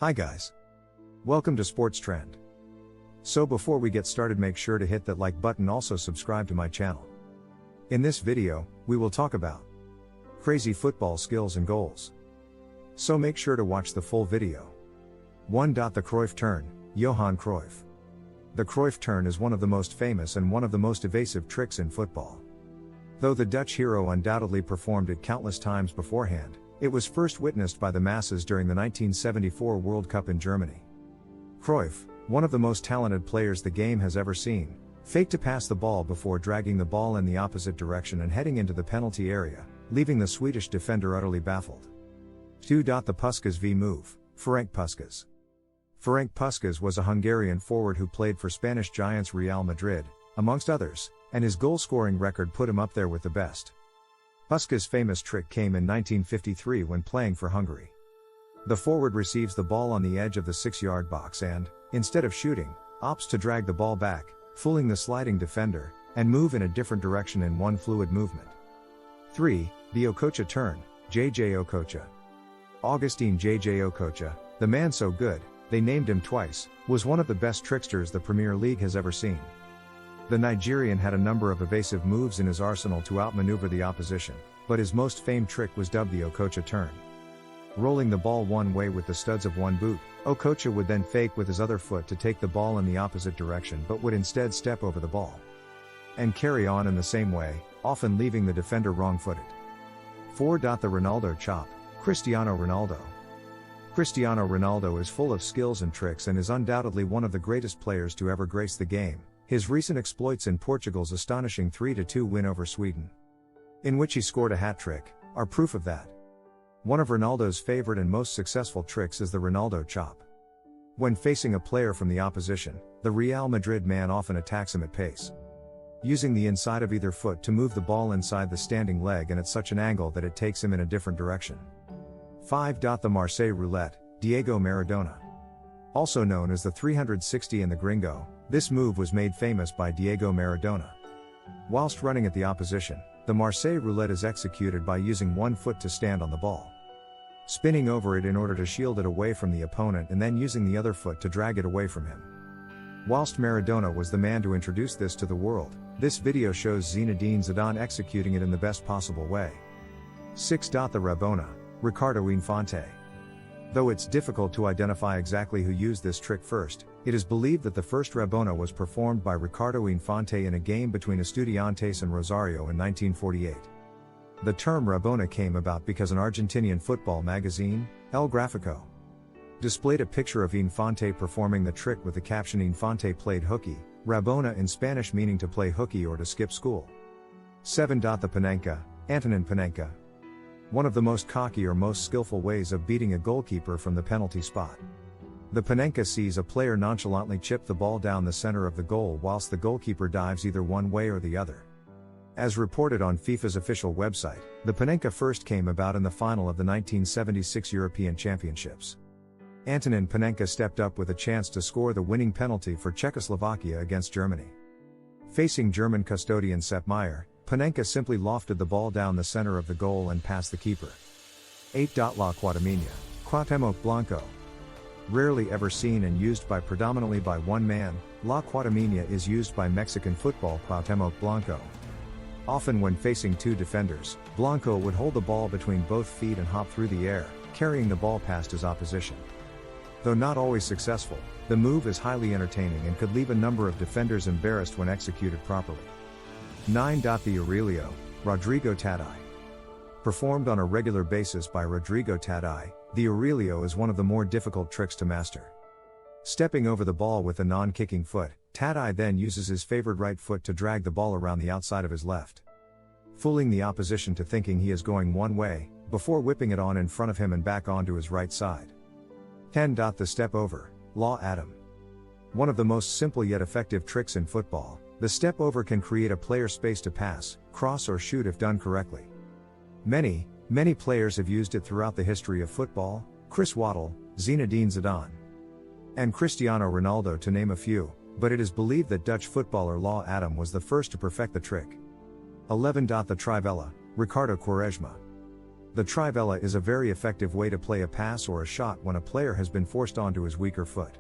Hi guys. Welcome to Sports Trend. So before we get started, make sure to hit that like button, also subscribe to my channel. In this video, we will talk about crazy football skills and goals. So make sure to watch the full video. 1. The Cruyff turn, Johan Cruyff. The Cruyff turn is one of the most famous and one of the most evasive tricks in football. Though the Dutch hero undoubtedly performed it countless times beforehand, it was first witnessed by the masses during the 1974 World Cup in Germany. Cruyff, one of the most talented players the game has ever seen, faked to pass the ball before dragging the ball in the opposite direction and heading into the penalty area, leaving the Swedish defender utterly baffled. 2. The Puskás v move, Ferenc Puskás. Ferenc Puskás was a Hungarian forward who played for Spanish giants Real Madrid, amongst others, and his goal-scoring record put him up there with the best. Puskás' famous trick came in 1953 when playing for Hungary. The forward receives the ball on the edge of the 6-yard box and, instead of shooting, opts to drag the ball back, fooling the sliding defender, and move in a different direction in one fluid movement. 3. The Okocha turn, JJ Okocha. Augustin JJ Okocha, the man so good, they named him twice, was one of the best tricksters the Premier League has ever seen. The Nigerian had a number of evasive moves in his arsenal to outmaneuver the opposition, but his most famed trick was dubbed the Okocha turn. Rolling the ball one way with the studs of one boot, Okocha would then fake with his other foot to take the ball in the opposite direction, but would instead step over the ball and carry on in the same way, often leaving the defender wrong-footed. 4. The Ronaldo chop, Cristiano Ronaldo. Cristiano Ronaldo is full of skills and tricks and is undoubtedly one of the greatest players to ever grace the game. His recent exploits in Portugal's astonishing 3-2 win over Sweden, in which he scored a hat-trick, are proof of that. One of Ronaldo's favorite and most successful tricks is the Ronaldo chop. When facing a player from the opposition, the Real Madrid man often attacks him at pace, using the inside of either foot to move the ball inside the standing leg and at such an angle that it takes him in a different direction. 5. The Marseille roulette, Diego Maradona. Also known as the 360 and the Gringo, this move was made famous by Diego Maradona. Whilst running at the opposition, the Marseille roulette is executed by using one foot to stand on the ball, spinning over it in order to shield it away from the opponent, and then using the other foot to drag it away from him. Whilst Maradona was the man to introduce this to the world, this video shows Zinedine Zidane executing it in the best possible way. 6. The Rabona, Ricardo Infante. Though it's difficult to identify exactly who used this trick first, it is believed that the first Rabona was performed by Ricardo Infante in a game between Estudiantes and Rosario in 1948. The term Rabona came about because an Argentinian football magazine, El Gráfico, displayed a picture of Infante performing the trick with the caption "Infante played hooky," Rabona in Spanish meaning to play hooky or to skip school. 7. The Panenka, Antonin Panenka. One of the most cocky or most skillful ways of beating a goalkeeper from the penalty spot. The Panenka sees a player nonchalantly chip the ball down the center of the goal whilst the goalkeeper dives either one way or the other. As reported on FIFA's official website, the Panenka first came about in the final of the 1976 European Championships. Antonin Panenka stepped up with a chance to score the winning penalty for Czechoslovakia against Germany. Facing German custodian Sepp Maier, Panenka simply lofted the ball down the center of the goal and past the keeper. 8. La Cuauhtémoc, Cuauhtémoc Blanco. Rarely ever seen and used by predominantly by one man, La Cuauhtémoc is used by Mexican football Cuauhtémoc Blanco. Often when facing two defenders, Blanco would hold the ball between both feet and hop through the air, carrying the ball past his opposition. Though not always successful, the move is highly entertaining and could leave a number of defenders embarrassed when executed properly. 9. The Aurelio, Rodrigo Tadei. Performed on a regular basis by Rodrigo Tadei, the Aurelio is one of the more difficult tricks to master. Stepping over the ball with a non-kicking foot, Tadei then uses his favored right foot to drag the ball around the outside of his left, fooling the opposition to thinking he is going one way, before whipping it on in front of him and back onto his right side. 10. The step over, La Adam. One of the most simple yet effective tricks in football, the step over can create a player space to pass, cross or shoot if done correctly. Many players have used it throughout the history of football, Chris Waddle, Zinedine Zidane, and Cristiano Ronaldo to name a few, but it is believed that Dutch footballer La Adam was the first to perfect the trick. 11. The Trivela, Ricardo Quaresma. The trivela is a very effective way to play a pass or a shot when a player has been forced onto his weaker foot.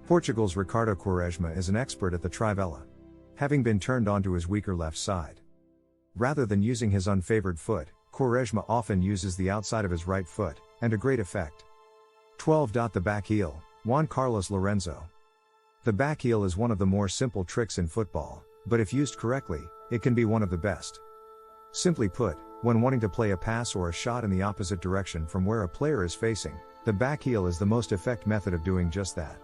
Portugal's Ricardo Quaresma is an expert at the trivela, having been turned onto his weaker left side. Rather than using his unfavored foot, Quaresma often uses the outside of his right foot, and to great effect. 12. The back heel, Juan Carlos Lorenzo. The back heel is one of the more simple tricks in football, but if used correctly, it can be one of the best. Simply put, when wanting to play a pass or a shot in the opposite direction from where a player is facing, the back heel is the most effective method of doing just that.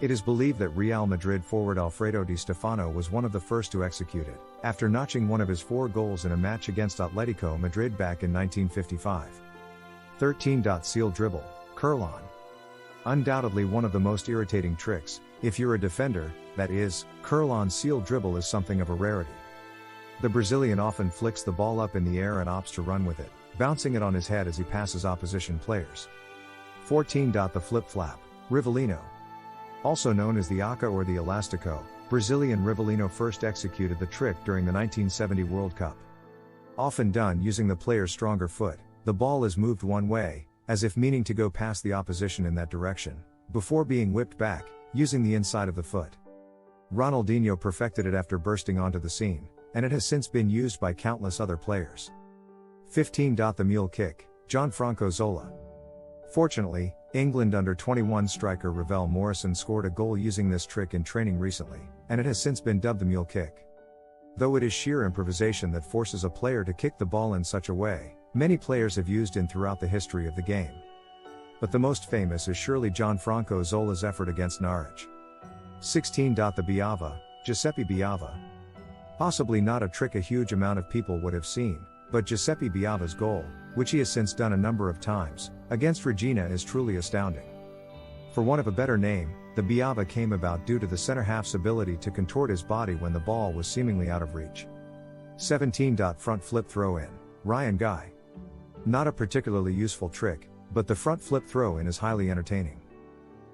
It is believed that Real Madrid forward Alfredo Di Stefano was one of the first to execute it, after notching one of his 4 goals in a match against Atletico Madrid back in 1955. 13. Seal dribble, curl-on. Undoubtedly one of the most irritating tricks, if you're a defender, that is, curl-on seal dribble is something of a rarity. The Brazilian often flicks the ball up in the air and opts to run with it, bouncing it on his head as he passes opposition players. 14. The flip-flap, Rivellino. Also known as the Aka or the Elastico, Brazilian Rivellino first executed the trick during the 1970 World Cup. Often done using the player's stronger foot, the ball is moved one way, as if meaning to go past the opposition in that direction, before being whipped back, using the inside of the foot. Ronaldinho perfected it after bursting onto the scene, and it has since been used by countless other players. 15. The mule kick, Gianfranco Zola. Fortunately, England under-21 striker Ravel Morrison scored a goal using this trick in training recently, and it has since been dubbed the mule kick. Though it is sheer improvisation that forces a player to kick the ball in such a way, many players have used it throughout the history of the game. But the most famous is surely Gianfranco Zola's effort against Norwich. 16. The Biava, Giuseppe Biava. Possibly not a trick a huge amount of people would have seen, but Giuseppe Biava's goal, which he has since done a number of times, against Regina is truly astounding. For want of a better name, the Biava came about due to the centre-half's ability to contort his body when the ball was seemingly out of reach. 17. Front flip throw-in, Ryan Guy. Not a particularly useful trick, but the front flip throw-in is highly entertaining.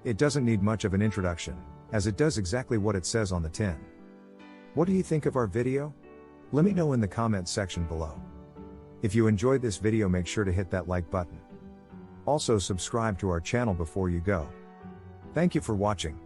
It doesn't need much of an introduction, as it does exactly what it says on the tin. What do you think of our video? Let me know in the comments section below. If you enjoyed this video, make sure to hit that like button. Also subscribe to our channel before you go. Thank you for watching.